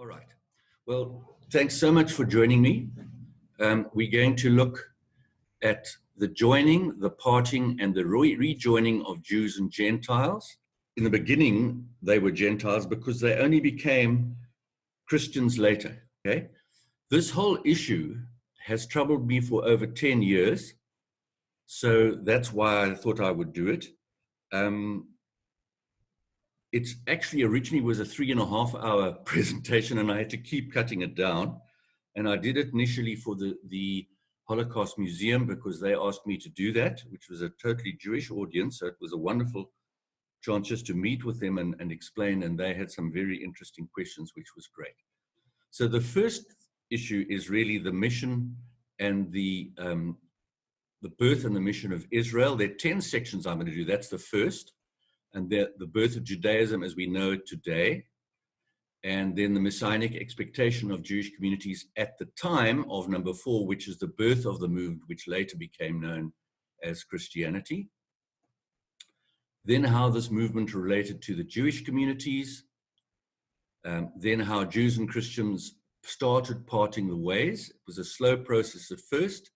All right. Well, thanks so much for joining me. We're going to look at the joining, the parting, and the rejoining of Jews and Gentiles. In the beginning, they were Gentiles because they only became Christians later. Okay? This whole issue has troubled me for over 10 years. So that's why I thought I would do it. It's actually originally was a 3.5-hour presentation, and I had to keep cutting it down. And I did it initially for the Holocaust Museum because they asked me to do that, which was a totally Jewish audience. So it was a wonderful chance just to meet with them and explain. And they had some very interesting questions, which was great. So the first issue is really the mission and the birth and the mission of Israel. There are 10 sections I'm going to do. That's the first. And the birth of Judaism as we know it today, and then the messianic expectation of Jewish communities at the time of number 4, which is the birth of the movement, which later became known as Christianity. Then how this movement related to the Jewish communities, then how Jews and Christians started parting the ways. It was a slow process at first,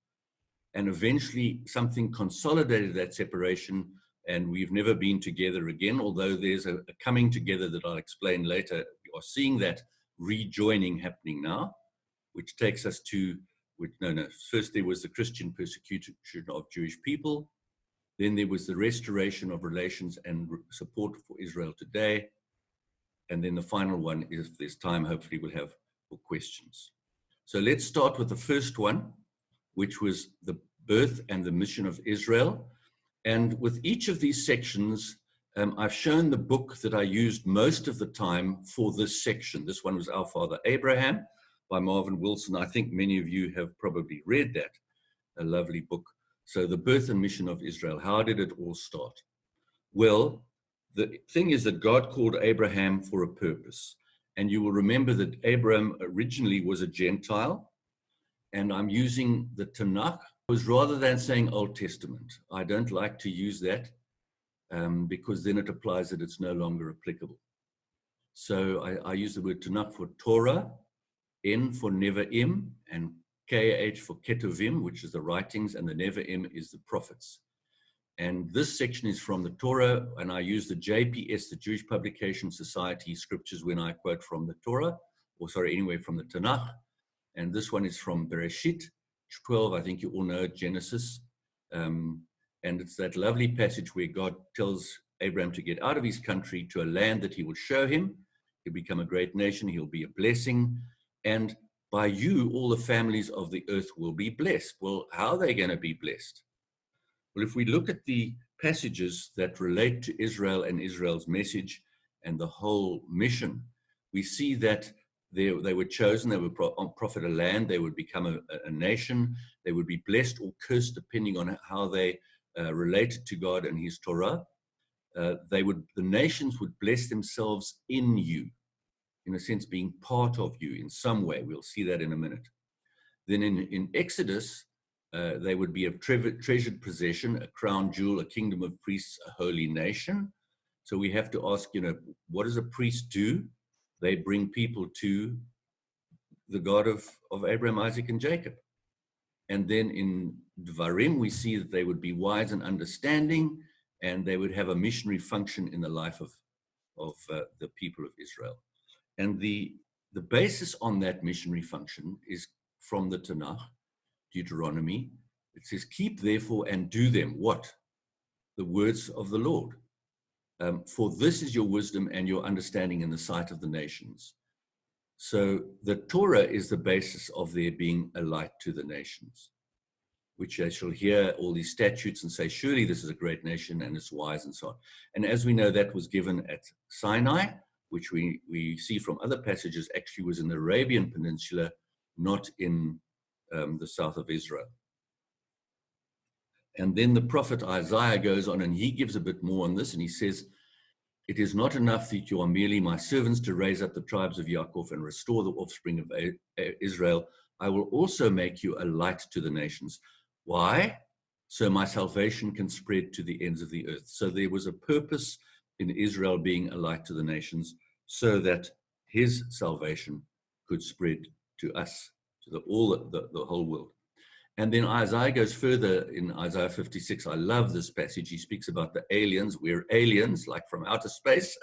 and eventually something consolidated that separation. And we've never been together again, although there's a coming together that I'll explain later. We are seeing that rejoining happening now, which takes us to, first there was the Christian persecution of Jewish people. Then there was the restoration of relations and support for Israel today. And then the final one is, if there's time, hopefully we'll have for questions. So let's start with the first one, which was the birth and the mission of Israel. And with each of these sections, I've shown the book that I used most of the time for this section. This one was Our Father Abraham by Marvin Wilson. I think many of you have probably read that, a lovely book. So the birth and mission of Israel, how did it all start? Well, the thing is that God called Abraham for a purpose. And you will remember that Abraham originally was a Gentile. And I'm using the Tanakh. Was rather than saying Old Testament. I don't like to use that because then it applies that it's no longer applicable. So I use the word Tanakh for Torah, N for Nevi'im, and KH for Ketuvim, which is the writings, and the Nevi'im is the prophets. And this section is from the Torah, and I use the JPS, the Jewish Publication Society scriptures, when I quote from the Torah, from the Tanakh. And this one is from Bereshit 12, I think you all know Genesis. And it's that lovely passage where God tells Abraham to get out of his country to a land that he will show him. He'll become a great nation. He'll be a blessing. And by you, all the families of the earth will be blessed. Well, how are they going to be blessed? Well, if we look at the passages that relate to Israel and Israel's message and the whole mission, we see that they were chosen, they would profit a land, they would become a nation, they would be blessed or cursed depending on how they related to God and his Torah. The nations would bless themselves in you, in a sense being part of you in some way. We'll see that in a minute. Then in Exodus, they would be a treasured possession, a crown jewel, a kingdom of priests, a holy nation. So we have to ask, what does a priest do? They bring people to the God of Abraham, Isaac, and Jacob. And then in Dvarim, we see that they would be wise and understanding, and they would have a missionary function in the life of the people of Israel. And the basis on that missionary function is from the Tanakh, Deuteronomy. It says, keep therefore and do them. What? The words of the Lord. For this is your wisdom and your understanding in the sight of the nations. So the Torah is the basis of their being a light to the nations, which they shall hear all these statutes and say, surely this is a great nation and it's wise and so on. And as we know, that was given at Sinai, which we see from other passages actually was in the Arabian Peninsula, not in the south of Israel. And then the prophet Isaiah goes on and he gives a bit more on this, and he says, it is not enough that you are merely my servants to raise up the tribes of Yaakov and restore the offspring of Israel. I will also make you a light to the nations. Why? So my salvation can spread to the ends of the earth. So there was a purpose in Israel being a light to the nations so that his salvation could spread to us, to the whole world. And then Isaiah goes further in Isaiah 56. I love this passage. He speaks about the aliens. We're aliens, like from outer space,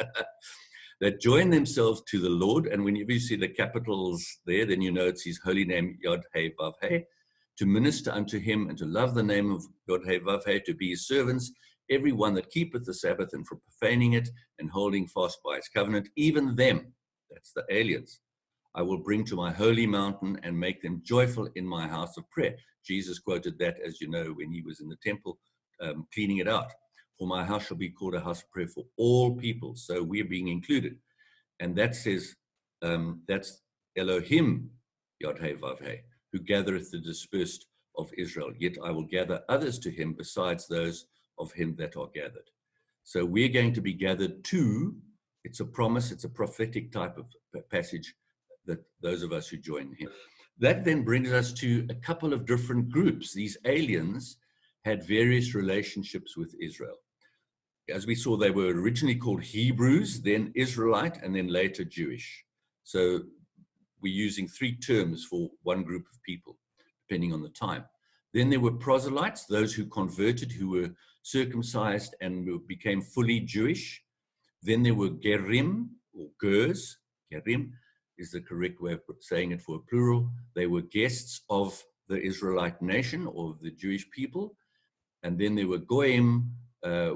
that join themselves to the Lord. And whenever you see the capitals there, then you know it's his holy name, Yod-Heh-Vav-Heh, to minister unto him and to love the name of Yod-Heh-Vav-Heh, to be his servants, every one that keepeth the Sabbath and from profaning it and holding fast by his covenant, even them, that's the aliens, I will bring to my holy mountain and make them joyful in my house of prayer. Jesus quoted that, as you know, when he was in the temple cleaning it out. For my house shall be called a house of prayer for all people. So we're being included. And that says, that's Elohim, Yod-Heh-Vav-Heh, who gathereth the dispersed of Israel. Yet I will gather others to him besides those of him that are gathered. So we're going to be gathered to, it's a promise, it's a prophetic type of passage, that those of us who join him. That then brings us to a couple of different groups. These aliens had various relationships with Israel. As we saw, they were originally called Hebrews, then Israelite, and then later Jewish. So we're using three terms for one group of people, depending on the time. Then there were proselytes, those who converted, who were circumcised and became fully Jewish. Then there were Gerim, or Gers. Gerim is the correct way of saying it for a plural. They were guests of the Israelite nation, or the Jewish people. And then there were Goyim,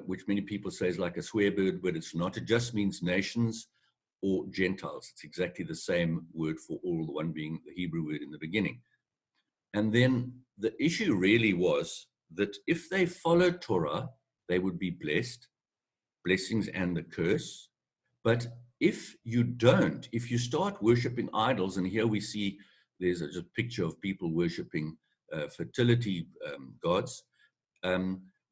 which many people say is like a swear word, but it's not. It just means nations or Gentiles. It's exactly the same word for all, the one being the Hebrew word in the beginning. And then the issue really was that if they followed Torah, they would be blessed, blessings and the curse. But if you don't, if you start worshiping idols, and here we see there's a picture of people worshiping fertility gods,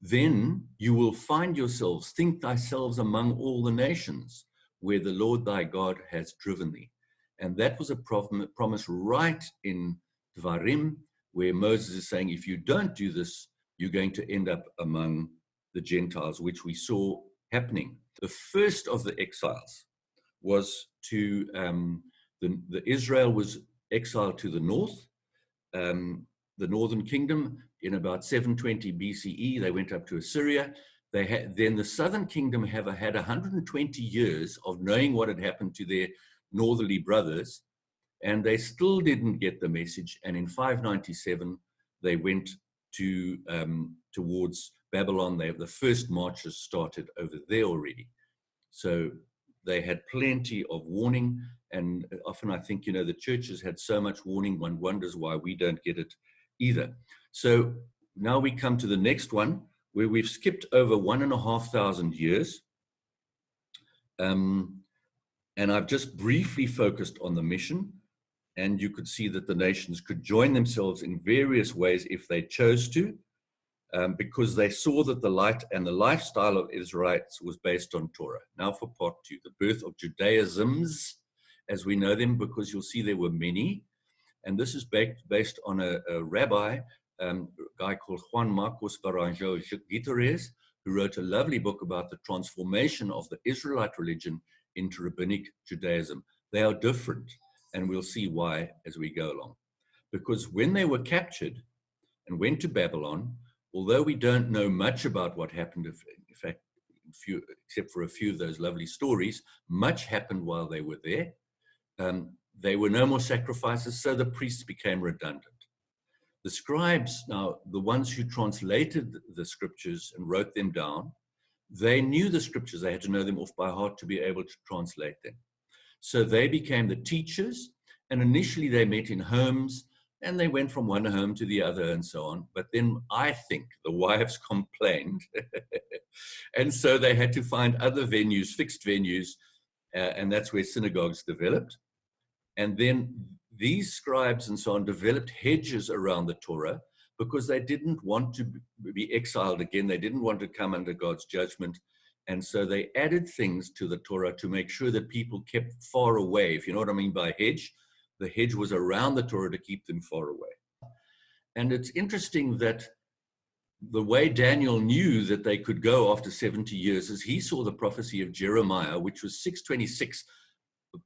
then you will find yourselves, think thyself among all the nations, where the Lord thy God has driven thee. And that was a promise right in Dvarim, where Moses is saying, if you don't do this, you're going to end up among the Gentiles, which we saw happening. The first of the exiles was to, the Israel was exiled to the north, the northern kingdom. In about 720 BCE, they went up to Assyria. Then the southern kingdom had 120 years of knowing what had happened to their northerly brothers, and they still didn't get the message. And in 597, they went to towards Babylon. The first marches started over there already. So they had plenty of warning, and often I think, the church has had so much warning, one wonders why we don't get it either. So now we come to the next one, where we've skipped over 1,500 years. And I've just briefly focused on the mission, and you could see that the nations could join themselves in various ways if they chose to, because they saw that the light and the lifestyle of Israelites was based on Torah. Now for part two, the birth of Judaisms, as we know them, because you'll see there were many. And this is based on a rabbi, a guy called Juan Marcos Baranjo Gutierrez, who wrote a lovely book about the transformation of the Israelite religion into rabbinic Judaism. They are different, and we'll see why as we go along. Because when they were captured and went to Babylon, although we don't know much about what happened, in fact, except for a few of those lovely stories, much happened while they were there. There were no more sacrifices, so the priests became redundant. The scribes, now the ones who translated the scriptures and wrote them down, they knew the scriptures. They had to know them off by heart to be able to translate them. So they became the teachers, and initially they met in homes, and they went from one home to the other and so on. But then I think the wives complained, and so they had to find other venues, fixed venues, and that's where synagogues developed. And then these scribes and so on developed hedges around the Torah because they didn't want to be exiled again. They didn't want to come under God's judgment. And so they added things to the Torah to make sure that people kept far away. If you know what I mean by hedge, the hedge was around the Torah to keep them far away. And it's interesting that the way Daniel knew that they could go after 70 years is he saw the prophecy of Jeremiah, which was 626,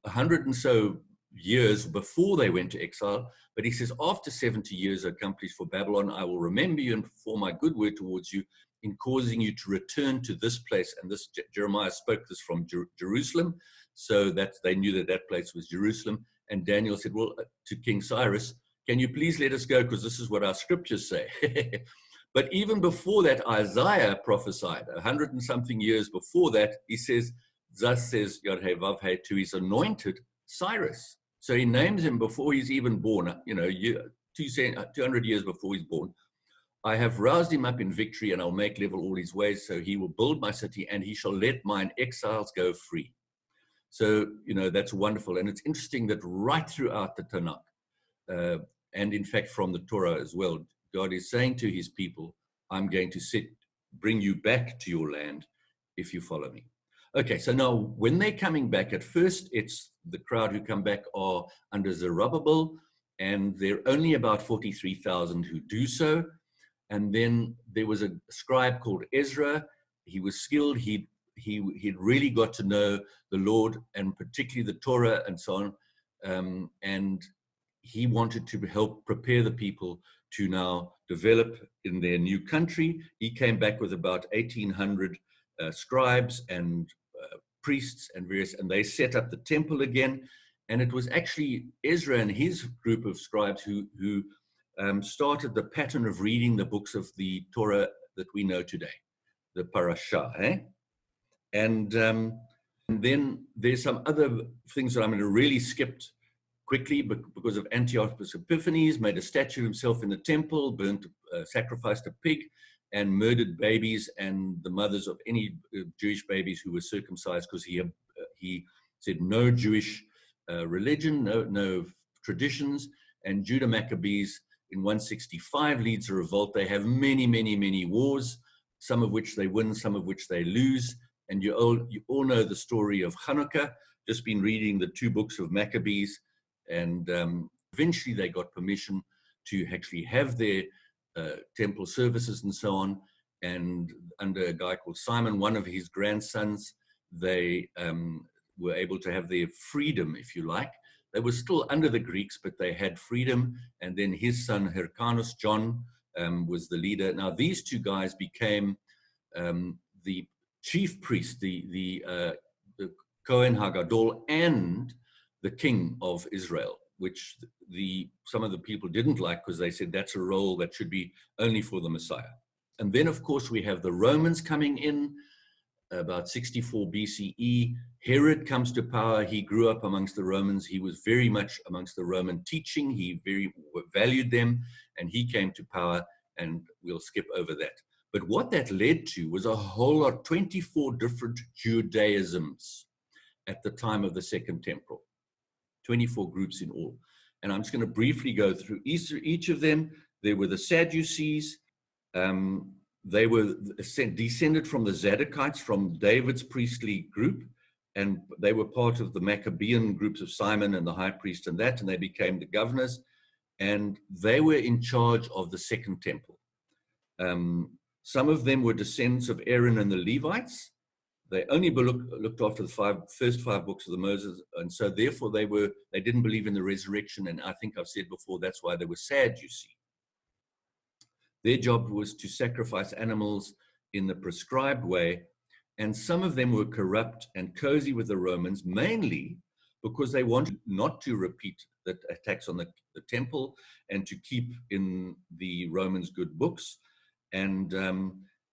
100 and so years before they went to exile. But he says, after 70 years accomplished for Babylon, I will remember you and perform my good word towards you in causing you to return to this place. And this Jeremiah spoke this from Jerusalem, so that they knew that that place was Jerusalem. And Daniel said, well, to King Cyrus, can you please let us go, because this is what our scriptures say. But even before that, Isaiah prophesied 100 and something years before that. He says, thus says Yod-Heh-Vav-Heh to his anointed Cyrus. So he names him before he's even born, 200 years before he's born. I have roused him up in victory, and I'll make level all his ways. So he will build my city, and he shall let mine exiles go free. So, that's wonderful. And it's interesting that right throughout the Tanakh, and in fact from the Torah as well, God is saying to his people, I'm going to bring you back to your land if you follow me. Okay, so now when they're coming back, at first it's the crowd who come back are under Zerubbabel, and there are only about 43,000 who do so. And then there was a scribe called Ezra. He was skilled. He'd really got to know the Lord, and particularly the Torah and so on. And he wanted to help prepare the people to now develop in their new country. He came back with about 1,800 scribes and priests and and they set up the temple again. And it was actually Ezra and his group of scribes who started the pattern of reading the books of the Torah that we know today, the parashah. And then there's some other things that I'm going to really skip quickly because of Antiochus Epiphanes, made a statue of himself in the temple, sacrificed a pig, and murdered babies and the mothers of any Jewish babies who were circumcised, because he said no Jewish religion, no traditions. And Judah Maccabees in 165 leads a revolt. They have many, many, many wars, some of which they win, some of which they lose. And you all know the story of Hanukkah. Just been reading the 2 books of Maccabees, and eventually they got permission to actually have their temple services and so on. And under a guy called Simon, one of his grandsons, they were able to have their freedom, if you like. They were still under the Greeks, but they had freedom. And then his son, Hyrcanus, John, was the leader. Now, these 2 guys became the chief priest, the Kohen Hagadol, and the king of Israel, which some of the people didn't like, because they said that's a role that should be only for the Messiah. And then, of course, we have the Romans coming in about 64 BCE. Herod comes to power. He grew up amongst the Romans. He was very much amongst the Roman teaching. He very valued them, and he came to power, and we'll skip over that. But what that led to was a whole lot, 24 different Judaisms at the time of the Second Temple, 24 groups in all. And I'm just going to briefly go through each of them. There were the Sadducees. They were descended from the Zadokites, from David's priestly group, and they were part of the Maccabean groups of Simon and the high priest and they became the governors, and they were in charge of the Second Temple. Some of them were descendants of Aaron and the Levites. They only looked after the first five books of the Moses, and so therefore they didn't believe in the resurrection, and I think I've said before, that's why they were sad, you see. Their job was to sacrifice animals in the prescribed way, and some of them were corrupt and cozy with the Romans, mainly because they wanted not to repeat the attacks on the temple and to keep in the Romans' good books. And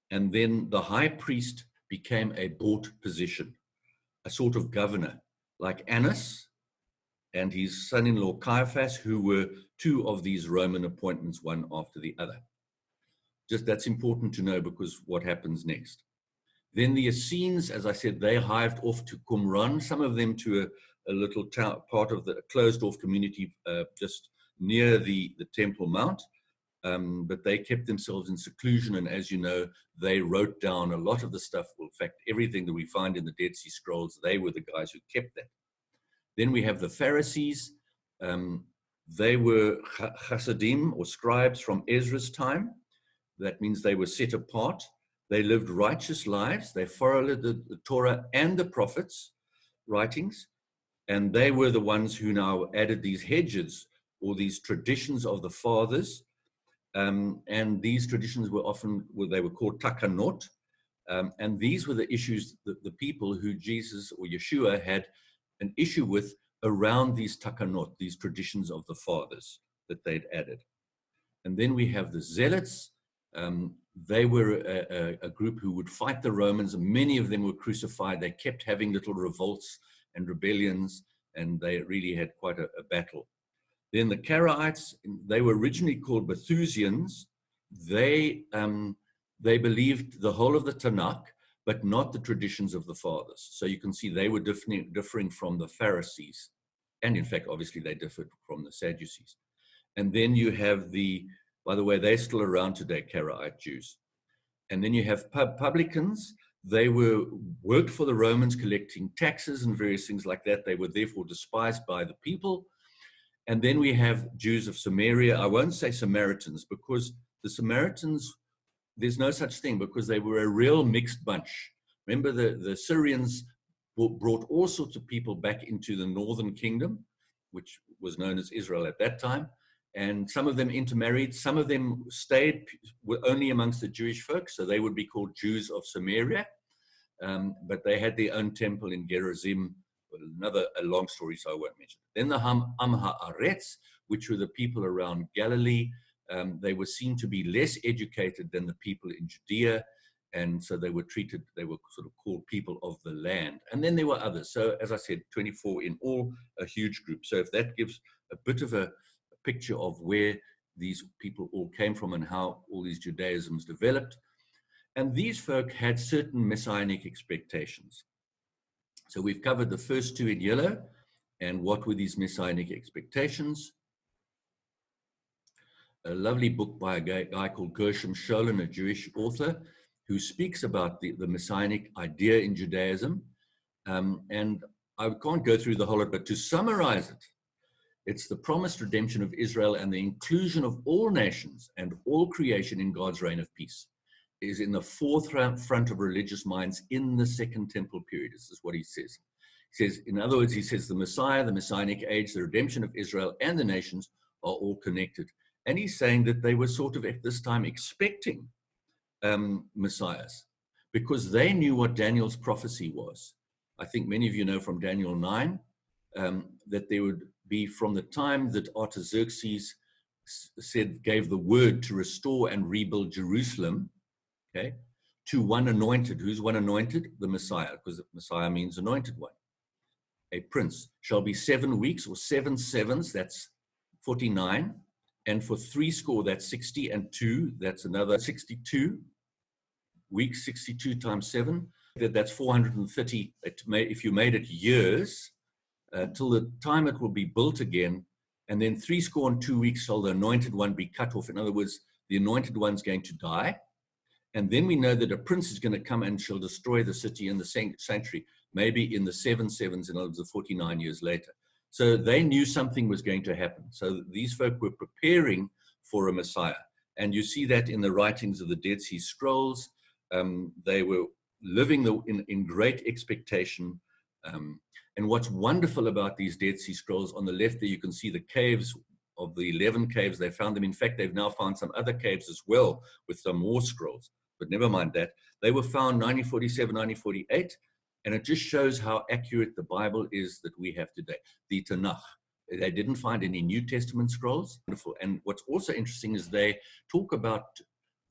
then the high priest became a bought position, a sort of governor, like Annas and his son-in-law Caiaphas, who were two of these Roman appointments, one after the other. Just that's important to know, because what happens next. Then the Essenes, as I said, they hived off to Qumran, some of them to a little town, part of the closed-off community just near the Temple Mount. But they kept themselves in seclusion, and as you know, they wrote down a lot of the stuff. Well, in fact, everything that we find in the Dead Sea Scrolls, they were the guys who kept that. Then we have the Pharisees. They were Hasidim, or scribes from Ezra's time. That means they were set apart. They lived righteous lives. They followed the Torah and the prophets' writings. And they were the ones who now added these hedges or these traditions of the fathers. And these traditions were often, well, they were called takanot. And these were the issues that the people who Jesus or Yeshua had an issue with around these takanot, these traditions of the fathers that they'd added. And then we have the zealots. They were a group who would fight the Romans. Many of them were crucified. They kept having little revolts and rebellions, and they really had quite a battle. Then the Karaites, they were originally called Bethusians. They believed the whole of the Tanakh, but not the traditions of the fathers. So you can see they were differing from the Pharisees. And in fact, obviously, they differed from the Sadducees. And then you have by the way, they're still around today, Karaite Jews. And then you have publicans. They worked for the Romans, collecting taxes and various things like that. They were therefore despised by the people. And then we have Jews of Samaria. I won't say Samaritans, because the Samaritans, there's no such thing, because they were a real mixed bunch. Remember, the Syrians brought all sorts of people back into the northern kingdom, which was known as Israel at that time. And some of them intermarried. Some of them stayed only amongst the Jewish folk, so they would be called Jews of Samaria. But they had their own temple in Gerizim. A long story, so I won't mention it. Then the Am Haaretz, which were the people around Galilee. They were seen to be less educated than the people in Judea, and so they were sort of called people of the land. And then there were others. So as I said, 24 in all, a huge group. So if that gives a bit of a picture of where these people all came from and how all these Judaisms developed. And these folk had certain messianic expectations. So we've covered the first two in yellow, and what were these messianic expectations? A lovely book by a guy called Gershom Scholem, a Jewish author, who speaks about the messianic idea in Judaism. And I can't go through the whole of it, but to summarize it, it's the promised redemption of Israel and the inclusion of all nations and all creation in God's reign of peace. Is in the forefront of religious minds in the Second Temple period. This is what he says. He says, in other words, he says the Messiah, the Messianic age, the redemption of Israel and the nations are all connected. And he's saying that they were sort of at this time expecting messiahs, because they knew what Daniel's prophecy was. I think many of you know from Daniel 9 that there would be, from the time that Artaxerxes gave the word to restore and rebuild Jerusalem, okay, to one anointed. Who's one anointed? The Messiah, because Messiah means anointed one. A prince shall be 7 weeks, or 7 sevens, that's 49. And for 60, that's 60, and 2, that's another 62 weeks. 62 times 7, that's 430. If you made it years, till the time it will be built again. And then 62 weeks shall the anointed one be cut off. In other words, the anointed one's going to die. And then we know that a prince is going to come and shall destroy the city and the sanctuary, maybe in the 7 sevens, in other words, the 49 years later. So they knew something was going to happen. So these folk were preparing for a Messiah. And you see that in the writings of the Dead Sea Scrolls. They were living in great expectation. And what's wonderful about these Dead Sea Scrolls, on the left there you can see the caves of the 11 caves. They found them. In fact, they've now found some other caves as well with some more scrolls. But never mind that. They were found 1947, 1948. And it just shows how accurate the Bible is that we have today. The Tanakh. They didn't find any New Testament scrolls. Wonderful. And what's also interesting is they talk about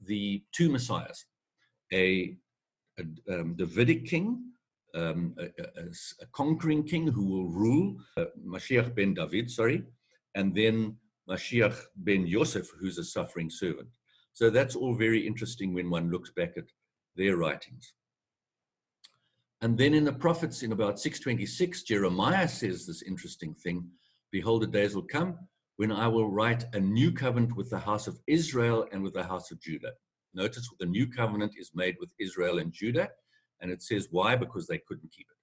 the two messiahs, a Davidic king, a conquering king who will rule, Mashiach ben David, and then Mashiach ben Yosef, who's a suffering servant. So that's all very interesting when one looks back at their writings. And then in the prophets, in about 626, Jeremiah says this interesting thing: behold, the days will come when I will write a new covenant with the house of Israel and with the house of Judah. Notice the new covenant is made with Israel and Judah. And it says why? Because they couldn't keep it.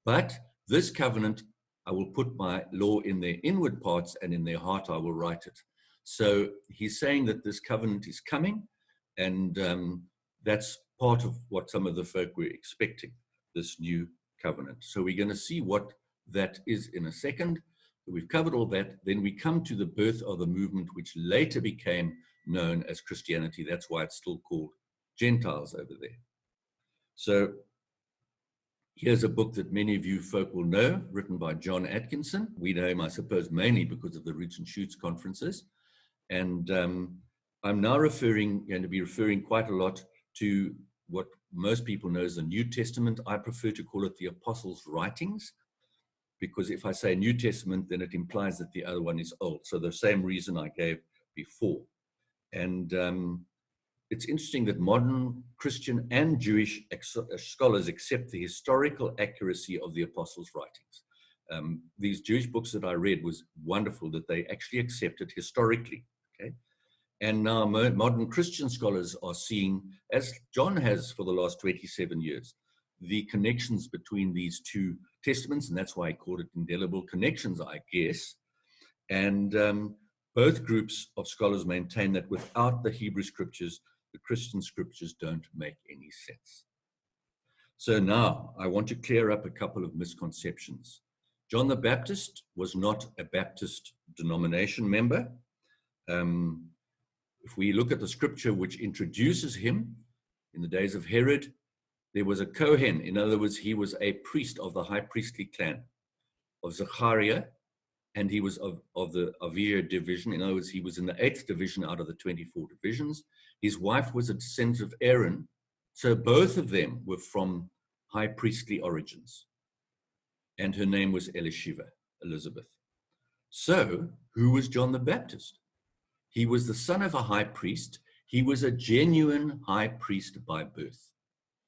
But this covenant, I will put my law in their inward parts, and in their heart I will write it. So he's saying that this covenant is coming, and that's part of what some of the folk were expecting, this new covenant. So we're going to see what that is in a second. We've covered all that. Then we come to the birth of the movement, which later became known as Christianity. That's why it's still called Gentiles over there. So here's a book that many of you folk will know, written by John Atkinson. We know him, I suppose, mainly because of the Roots and Shoots conferences. And I'm now going to be referring quite a lot to what most people know as the New Testament. I prefer to call it the Apostles' Writings, because if I say New Testament, then it implies that the other one is old. So the same reason I gave before. And it's interesting that modern Christian and Jewish scholars accept the historical accuracy of the Apostles' writings. These Jewish books that I read was wonderful that they actually accepted historically. Okay, and now modern Christian scholars are seeing, as John has for the last 27 years, the connections between these two testaments, and that's why I called it indelible connections, I guess. And both groups of scholars maintain that without the Hebrew scriptures, the Christian scriptures don't make any sense. So now I want to clear up a couple of misconceptions. John the Baptist was not a Baptist denomination member. If we look at the scripture which introduces him, in the days of Herod, there was a Kohen. In other words, he was a priest of the high priestly clan of Zechariah, and he was of the Aviyah division. In other words, he was in the 8th division out of the 24 divisions. His wife was a descendant of Aaron. So both of them were from high priestly origins. And her name was Elizabeth. So who was John the Baptist? He was the son of a high priest. He was a genuine high priest by birth.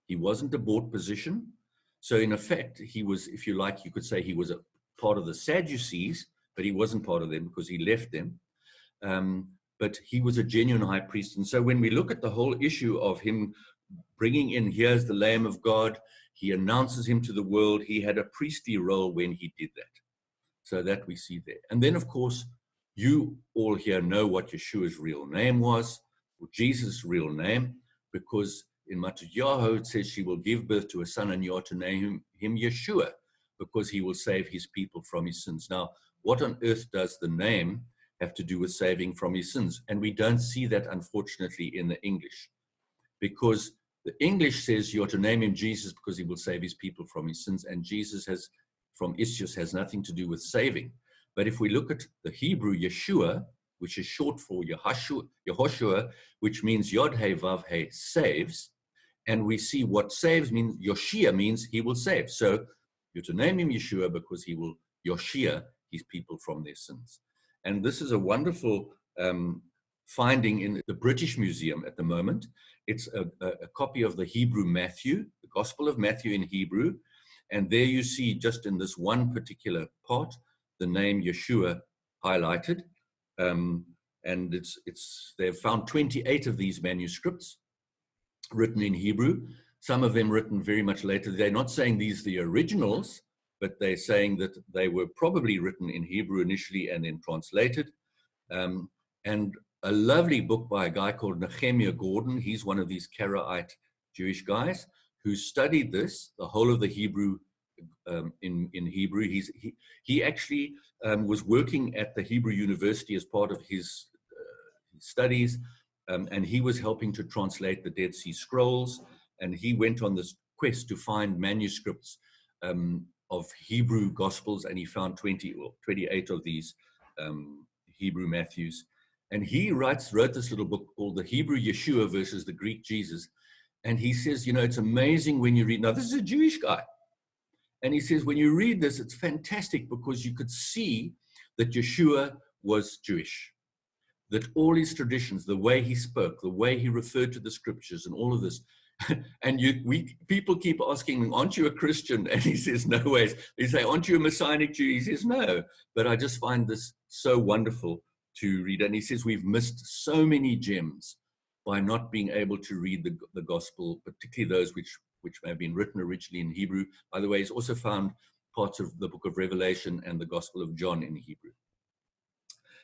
He wasn't a bought position. So in effect, he was, if you like, you could say he was a part of the Sadducees, but he wasn't part of them because he left them. But he was a genuine high priest. And so when we look at the whole issue of him bringing in, here's the Lamb of God, he announces him to the world, he had a priestly role when he did that. So that we see there. And then, of course, you all here know what Yeshua's real name was, or Jesus' real name, because in Matthew it says she will give birth to a son and you are to name him Yeshua, because he will save his people from his sins. Now, what on earth does the name have to do with saving from his sins? And we don't see that, unfortunately, in the English, because the English says you're to name him Jesus because he will save his people from his sins, and Jesus from Ischus has nothing to do with saving. But if we look at the Hebrew Yeshua, which is short for Yehoshua, which means Yod He Vav He, saves, and we see what saves means, Yoshia means he will save. So you're to name him Yeshua because he will Yoshia his people from their sins. And this is a wonderful finding in the British Museum at the moment. It's a copy of the Hebrew Matthew, the Gospel of Matthew in Hebrew. And there you see, just in this one particular part, the name Yeshua highlighted. And they've found 28 of these manuscripts written in Hebrew, some of them written very much later. They're not saying these are the originals, but they're saying that they were probably written in Hebrew initially and then translated. And a lovely book by a guy called Nehemiah Gordon. He's one of these Karaite Jewish guys who studied this, the whole of the Hebrew in Hebrew. He actually was working at the Hebrew University as part of his studies, and he was helping to translate the Dead Sea Scrolls, and he went on this quest to find manuscripts of Hebrew Gospels, and he found 28 of these Hebrew Matthews. And he wrote this little book called The Hebrew Yeshua versus the Greek Jesus. And he says, it's amazing when you read, now this is a Jewish guy. And he says, when you read this, it's fantastic because you could see that Yeshua was Jewish, that all his traditions, the way he spoke, the way he referred to the scriptures and all of this. And people keep asking him, aren't you a Christian? And he says, no ways. They say, aren't you a Messianic Jew? He says, no. But I just find this so wonderful to read. And he says, we've missed so many gems by not being able to read the gospel, particularly those which may have been written originally in Hebrew. By the way, he's also found parts of the book of Revelation and the Gospel of John in Hebrew.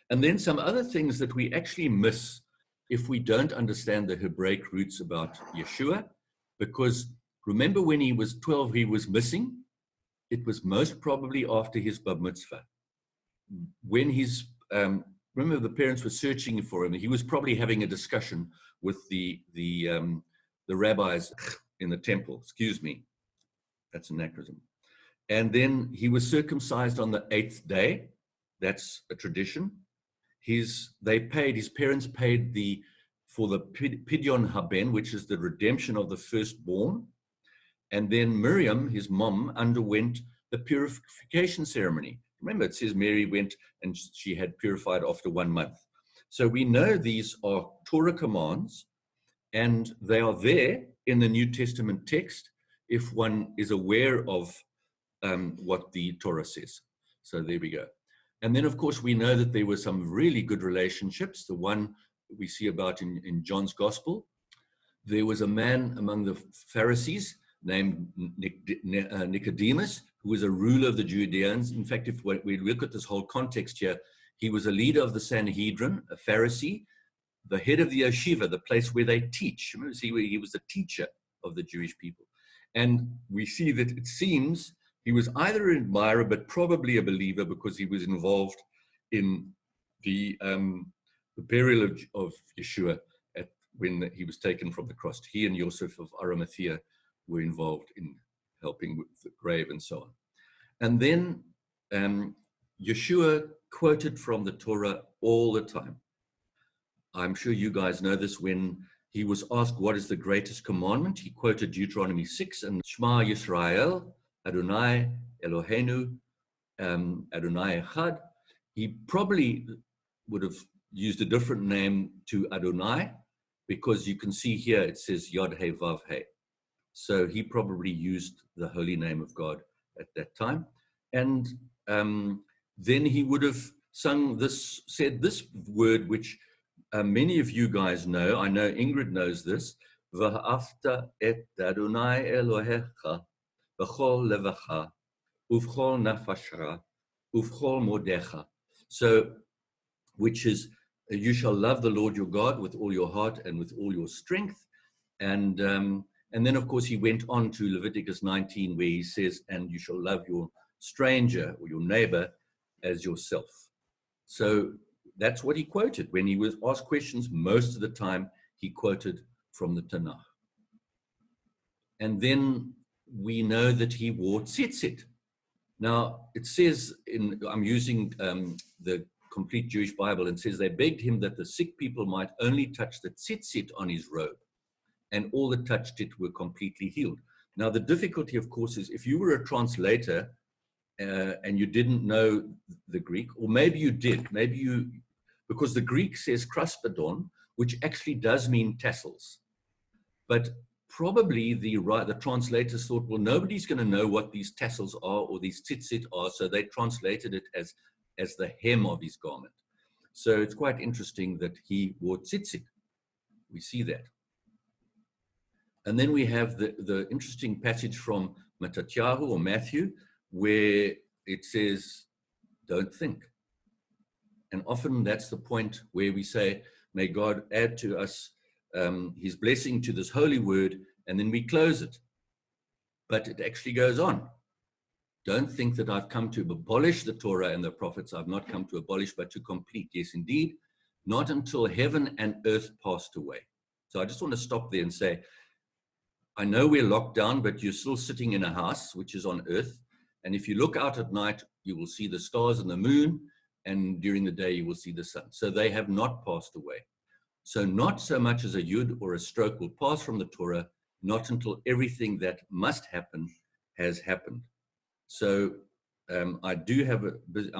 And then some other things that we actually miss if we don't understand the Hebraic roots about Yeshua, because remember when he was 12, he was missing. it was most probably after his bar mitzvah. When remember the parents were searching for him, he was probably having a discussion with the rabbis in the temple. Excuse me, that's anachronism. And then he was circumcised on the 8th day. That's a tradition. His parents paid for the Pidyon Haben, which is the redemption of the firstborn. And then Miriam, his mom, underwent the purification ceremony. Remember, it says Mary went and she had purified after 1 month. So we know these are Torah commands, and they are there in the New Testament text if one is aware of what the Torah says. So there we go. And then, of course, we know that there were some really good relationships. The one we see about in John's Gospel, there was a man among the Pharisees named Nicodemus, who was a ruler of the Judeans. In fact, if we look at this whole context here, he was a leader of the Sanhedrin, a Pharisee, the head of the yeshiva, the place where they teach. Remember, see, he was the teacher of the Jewish people. And we see that it seems he was either an admirer, but probably a believer, because he was involved in the burial of Yeshua when he was taken from the cross. He and Joseph of Arimathea were involved in helping with the grave and so on. And then Yeshua quoted from the Torah all the time. I'm sure you guys know this. When he was asked what is the greatest commandment, he quoted Deuteronomy 6 and Shema Yisrael, Adonai Eloheinu, Adonai Echad. He probably would have used a different name to Adonai, because you can see here it says Yod He Vav He. So he probably used the holy name of God at that time. And then he would have said this word, which many of you guys know. I know Ingrid knows this. V'ha'afta et Adonai Elohecha v'chol levacha uv'chol nafashcha uv'chol modecha. So, which is, you shall love the Lord your God with all your heart and with all your strength. And then, of course, he went on to Leviticus 19, where he says, and you shall love your stranger or your neighbor as yourself. So that's what he quoted. When he was asked questions, most of the time he quoted from the Tanakh. And then we know that he wore tzitzit. Now, it says, I'm using the Complete Jewish Bible, and says they begged him that the sick people might only touch the tzitzit on his robe, and all that touched it were completely healed. Now, the difficulty, of course, is if you were a translator and you didn't know the Greek, or maybe you did, because the Greek says kraspadon, which actually does mean tassels. But probably the translators thought, well, nobody's going to know what these tassels are or these tzitzit are, so they translated it as the hem of his garment. So it's quite interesting that he wore tzitzit. We see that. And then we have the interesting passage from Mattityahu or Matthew, where it says, don't think. And often that's the point where we say, may God add to us his blessing to this holy word, and then we close it. But it actually goes on. Don't think that I've come to abolish the Torah and the prophets. I've not come to abolish, but to complete. Yes, indeed, not until heaven and earth passed away. So I just want to stop there and say, I know we're locked down, but you're still sitting in a house, which is on earth. And if you look out at night, you will see the stars and the moon. And during the day, you will see the sun. So they have not passed away. So not so much as a yud or a stroke will pass from the Torah, not until everything that must happen has happened. So I'm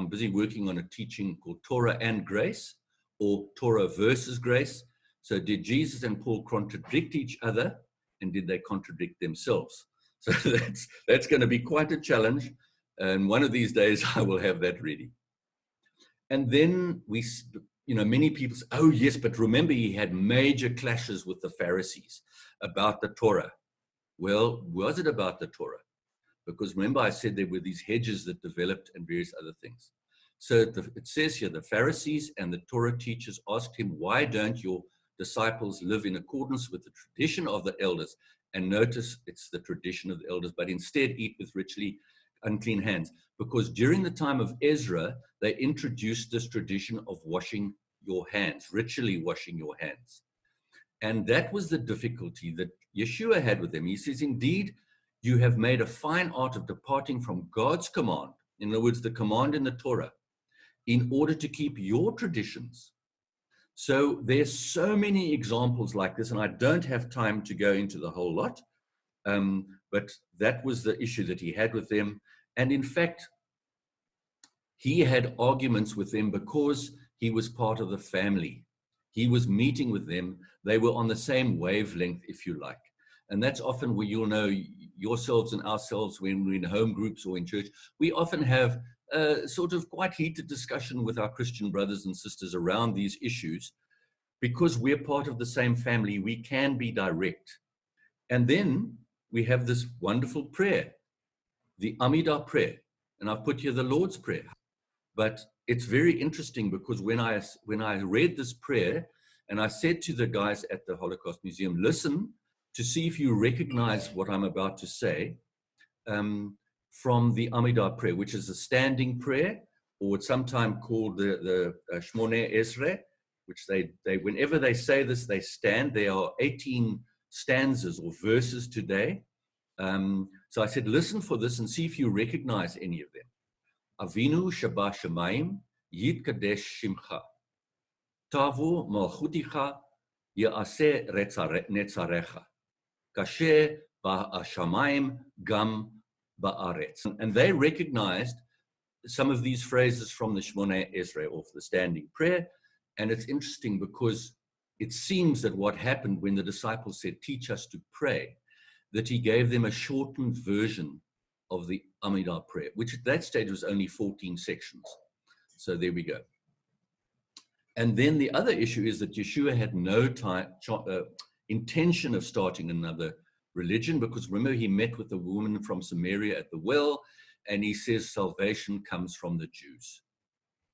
busy working on a teaching called Torah and Grace, or Torah versus Grace. So did Jesus and Paul contradict each other, and did they contradict themselves? So that's going to be quite a challenge. And one of these days I will have that ready. And then many people say, oh yes, but remember he had major clashes with the Pharisees about the Torah. Well, was it about the Torah? Because remember I said there were these hedges that developed and various other things. So it says here, the Pharisees and the Torah teachers asked him, why don't your disciples live in accordance with the tradition of the elders? And notice it's the tradition of the elders, but instead eat with richly unclean hands, because during the time of Ezra, they introduced this tradition of washing your hands, ritually washing your hands. And that was the difficulty that Yeshua had with them. He says, indeed, you have made a fine art of departing from God's command, in other words, the command in the Torah, in order to keep your traditions. So there's so many examples like this, and I don't have time to go into the whole lot, but that was the issue that he had with them. And in fact, he had arguments with them because he was part of the family. He was meeting with them. They were on the same wavelength, if you like. And that's often where you'll know yourselves and ourselves when we're in home groups or in church. We often have a sort of quite heated discussion with our Christian brothers and sisters around these issues. Because we're part of the same family, we can be direct. And then we have this wonderful prayer, the Amidah prayer. And I've put here the Lord's Prayer. But it's very interesting because when I read this prayer, and I said to the guys at the Holocaust Museum, listen to see if you recognize what I'm about to say from the Amidah prayer, which is a standing prayer, or it's sometimes called the Shmoneh Esrei, which they whenever they say this, they stand. There are 18 stanzas or verses today. So I said, listen for this and see if you recognize any of them. Avinu Sheba Shemayim Yitkadesh Shimcha Tavu Malchuticha Ye'aseh Netzarecha Kasher Ba'ashamayim Gam Ba'aretz. And they recognized some of these phrases from the Shmoneh Esrei, or the standing prayer. And it's interesting because it seems that what happened when the disciples said, teach us to pray, that he gave them a shortened version of the Amidah prayer, which at that stage was only 14 sections. So there we go. And then the other issue is that Yeshua had no intention of starting another religion, because remember, he met with a woman from Samaria at the well, and he says salvation comes from the Jews.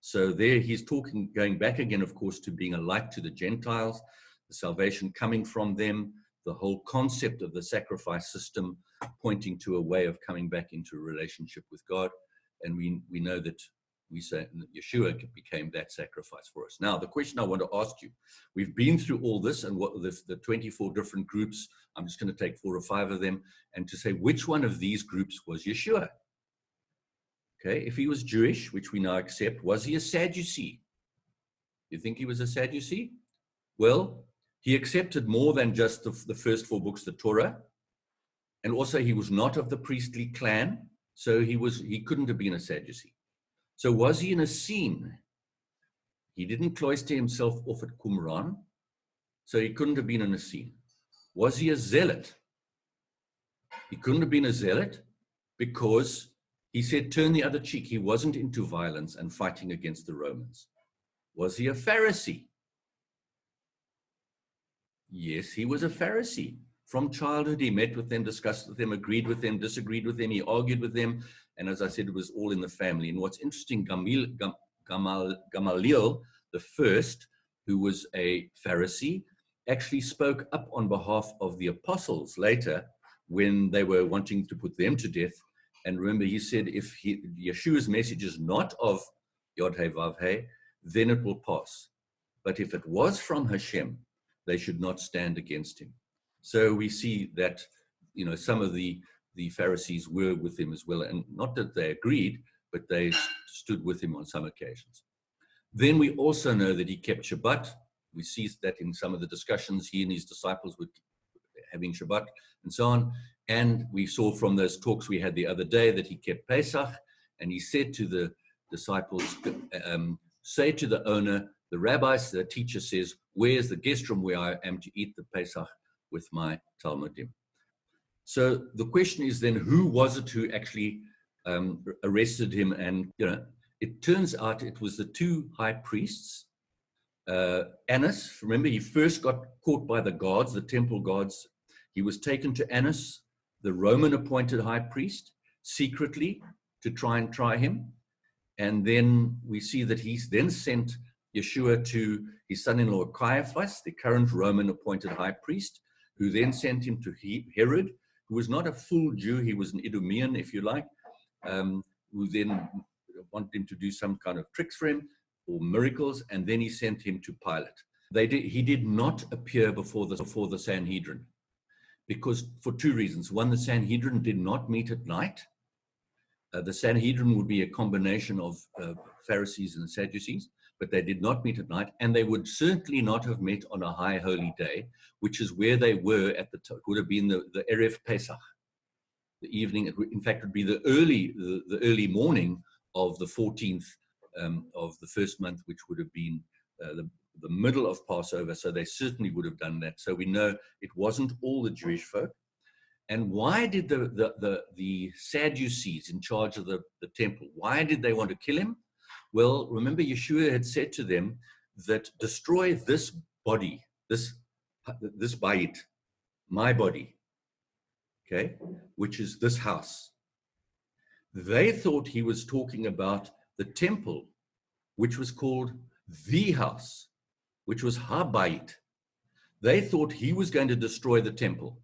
So there he's talking, going back again, of course, to being a light to the Gentiles, the salvation coming from them, the whole concept of the sacrifice system pointing to a way of coming back into a relationship with God. And we know that we say that Yeshua became that sacrifice for us. Now, the question I want to ask you, we've been through all this and what the 24 different groups, I'm just going to take 4 or 5 of them, and to say which one of these groups was Yeshua. Okay, if he was Jewish, which we now accept, was he a Sadducee? You think he was a Sadducee? Well, he accepted more than just the first 4 books, the Torah, and also he was not of the priestly clan, so he couldn't have been a Sadducee. So was he an Essene? He didn't cloister himself off at Qumran, so he couldn't have been an Essene. Was he a zealot? He couldn't have been a zealot because he said, turn the other cheek. He wasn't into violence and fighting against the Romans. Was he a Pharisee? Yes, he was a Pharisee. From childhood, he met with them, discussed with them, agreed with them, disagreed with them, he argued with them. And as I said, it was all in the family. And what's interesting, Gamaliel, the first, who was a Pharisee, actually spoke up on behalf of the apostles later when they were wanting to put them to death. And remember, he said, if Yeshua's message is not of Yod He Vav He, then it will pass. But if it was from Hashem, they should not stand against him. So we see that, some of the Pharisees were with him as well. And not that they agreed, but they stood with him on some occasions. Then we also know that he kept Shabbat. We see that in some of the discussions he and his disciples were having Shabbat and so on. And we saw from those talks we had the other day that he kept Pesach, and he said to the disciples, say to the owner, the rabbi, the teacher says, where's the guest room where I am to eat the Pesach with my Talmudim? So the question is then, who was it who actually arrested him? And, it turns out it was the 2 high priests. Annas, remember, he first got caught by the guards, the temple guards. He was taken to Annas, the Roman appointed high priest, secretly to try and try him. And then we see that he then sent Yeshua to his son-in-law Caiaphas, the current Roman appointed high priest, who then sent him to Herod, who was not a full Jew. He was an Idumean, if you like. who then wanted him to do some kind of tricks for him or miracles, and then he sent him to Pilate. He did not appear before the Sanhedrin, because for two reasons. One, the Sanhedrin did not meet at night. The Sanhedrin would be a combination of Pharisees and Sadducees, but they did not meet at night, and they would certainly not have met on a high holy day, which is where they were at the time. It would have been the Erev Pesach, the evening. In fact, it would be the early morning of the 14th of the first month, which would have been the middle of Passover. So they certainly would have done that. So we know it wasn't all the Jewish folk. And why did the Sadducees in charge of the temple, why did they want to kill him? Well, remember, Yeshua had said to them that destroy this body, this bayit, my body, okay, which is this house. They thought he was talking about the temple, which was called the house, which was habayit. They thought he was going to destroy the temple.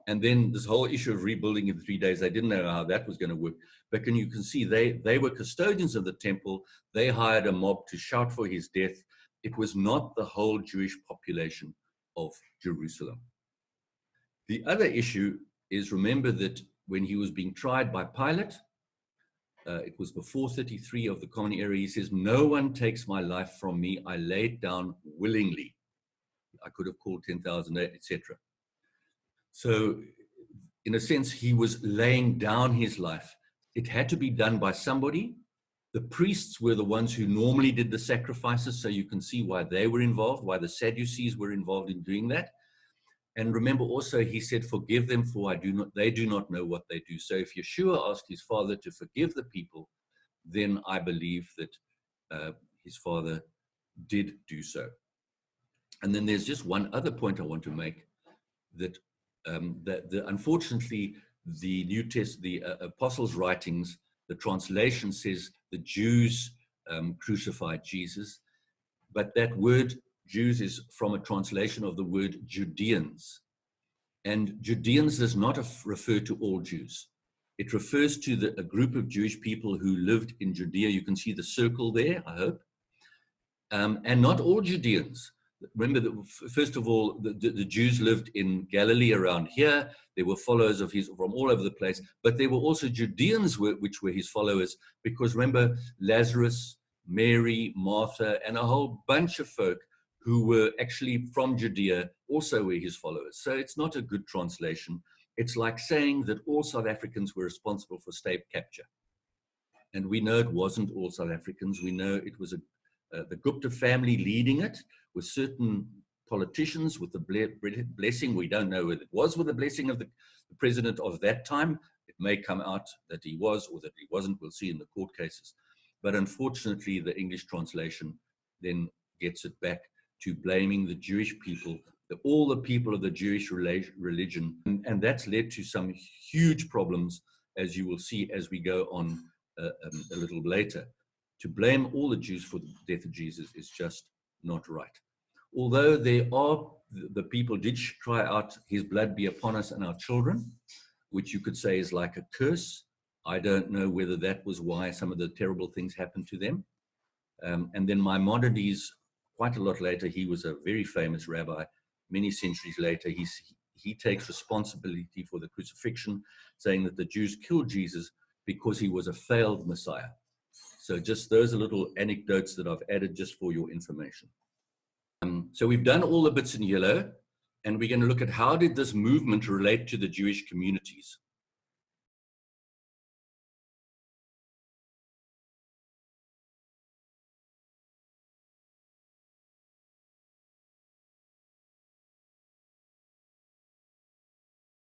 And then this whole issue of rebuilding in 3 days, they didn't know how that was going to work. But you can see they were custodians of the temple. They hired a mob to shout for his death. It was not the whole Jewish population of Jerusalem. The other issue is, remember that when he was being tried by Pilate, it was before 33 of the Common Era, he says, "No one takes my life from me. I lay it down willingly." I could have called 10,000, etc. So in a sense, he was laying down his life. It had to be done by somebody. The priests were the ones who normally did the sacrifices, so you can see why they were involved, why the Sadducees were involved in doing that. And remember also, he said, "Forgive them, for they do not know what they do." So if Yeshua asked his father to forgive the people, then I believe that his father did do so. And then there's just one other point I want to make, that unfortunately, the New Testament, the Apostles' writings, the translation says the Jews crucified Jesus, but that word Jews is from a translation of the word Judeans. And Judeans does not refer to all Jews. It refers to a group of Jewish people who lived in Judea. You can see the circle there, I hope. And not all Judeans. Remember that, first of all, the Jews lived in Galilee around here. There were followers of his from all over the place, but there were also Judeans which were his followers, because remember, Lazarus, Mary, Martha, and a whole bunch of folk who were actually from Judea also were his followers. So it's not a good translation. It's like saying that all South Africans were responsible for state capture. And we know it wasn't all South Africans. We know it was the Gupta family leading it, with certain politicians, with the blessing. We don't know whether it was with the blessing of the president of that time. It may come out that he was or that he wasn't. We'll see in the court cases. But unfortunately, the English translation then gets it back to blaming the Jewish people, all the people of the Jewish religion. And that's led to some huge problems, as you will see as we go on a little later. To blame all the Jews for the death of Jesus is just not right. Although the people did cry out, "His blood be upon us and our children," which you could say is like a curse. I don't know whether that was why some of the terrible things happened to them. And then Maimonides, quite a lot later, he was a very famous rabbi. Many centuries later, he takes responsibility for the crucifixion, saying that the Jews killed Jesus because he was a failed Messiah. So just those are little anecdotes that I've added just for your information. So we've done all the bits in yellow, and we're going to look at how did this movement relate to the Jewish communities.